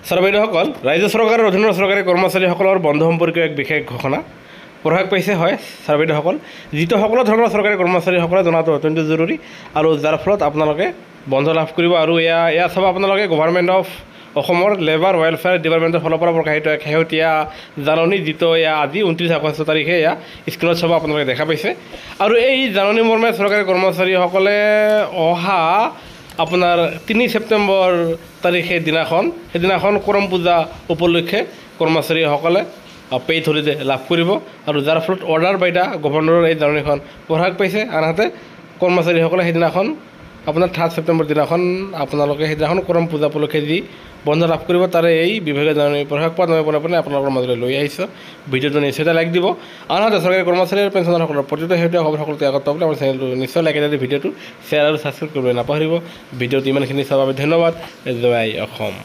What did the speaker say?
Sir বাইদেউসকল, ৰাজ্য চৰকাৰৰ অধীনৰ চৰকাৰী কৰ্মচাৰীসকলৰ বন্ধ সম্পৰ্কীয় এক বিশেষ ঘোষণা প্ৰকাশ পাইছে। হয় ছাৰ বাইদেউসকল, যিটো সকলো ধৰণৰ চৰকাৰী কৰ্মচাৰীসকলে জনাটো অত্যন্ত জৰুৰী আৰু যাৰ ফলত আপোনালোকে বন্ধ লাভ কৰিব। আৰু এয়া চাব আপোনালোকে গভৰ্ণমেণ্ট অফ অসমৰ লেবাৰ ৱেলফেয়াৰ ডিপাৰ্টমেণ্টৰ ফালৰ পৰা প্ৰকাশিত এক শেহতীয়া জাননী, যিটো আজি 29 আগষ্ট তাৰিখে স্ক্ৰীণত চাব আপোনালোকে দেখা পাইছে। আৰু এই জাননী মৰ্মে চৰকাৰী কৰ্মচাৰীসকলে অহা আপোনাৰ 3 ছেপ্টেম্বৰ তাৰিখে সেইদিনাখন কৰম পূজা উপলক্ষে কৰ্মচাৰীসকলে পেইড হলিডে লাভ কৰিব আৰু যাৰ ফলত অৰ্ডাৰ বাই দ্য গভৰ্ণৰৰ এই জাননীখন প্ৰকাশ পাইছে। আনহাতে কৰ্মচাৰীসকলে সেইদিনাখন আপোনাৰ 3 ছেপ্টেম্বৰ দিনাখন আপোনালোকে সেইদিনাখন কৰম পূজা উপলক্ষে যি বন্ধ লাভ কৰিব তাৰে এই বিভাগীয় জাননী প্ৰকাশ পোৱা মই পোনে আপোনালোকৰ মাজলৈ লৈ আহিছোঁ। ভিডিঅ'টো নিশ্চয় এটা লাইক দিব। আনহাতে চৰকাৰী কৰ্মচাৰী আৰু পেঞ্চনাৰসকলৰ প্ৰতিটো শেহতীয়া খবৰ সকলোতে আগত পাবলৈ আমাৰ চেনেলটো নিশ্চয় লাইক এটা দি ভিডিঅ'টো শ্বেয়াৰ আৰু ছাবস্ক্ৰাইব কৰিবলৈ নাপাহৰিব। ভিডিঅ'টো ইমানখিনি চোৱাৰ বাবে ধন্যবাদ। জয় অসম।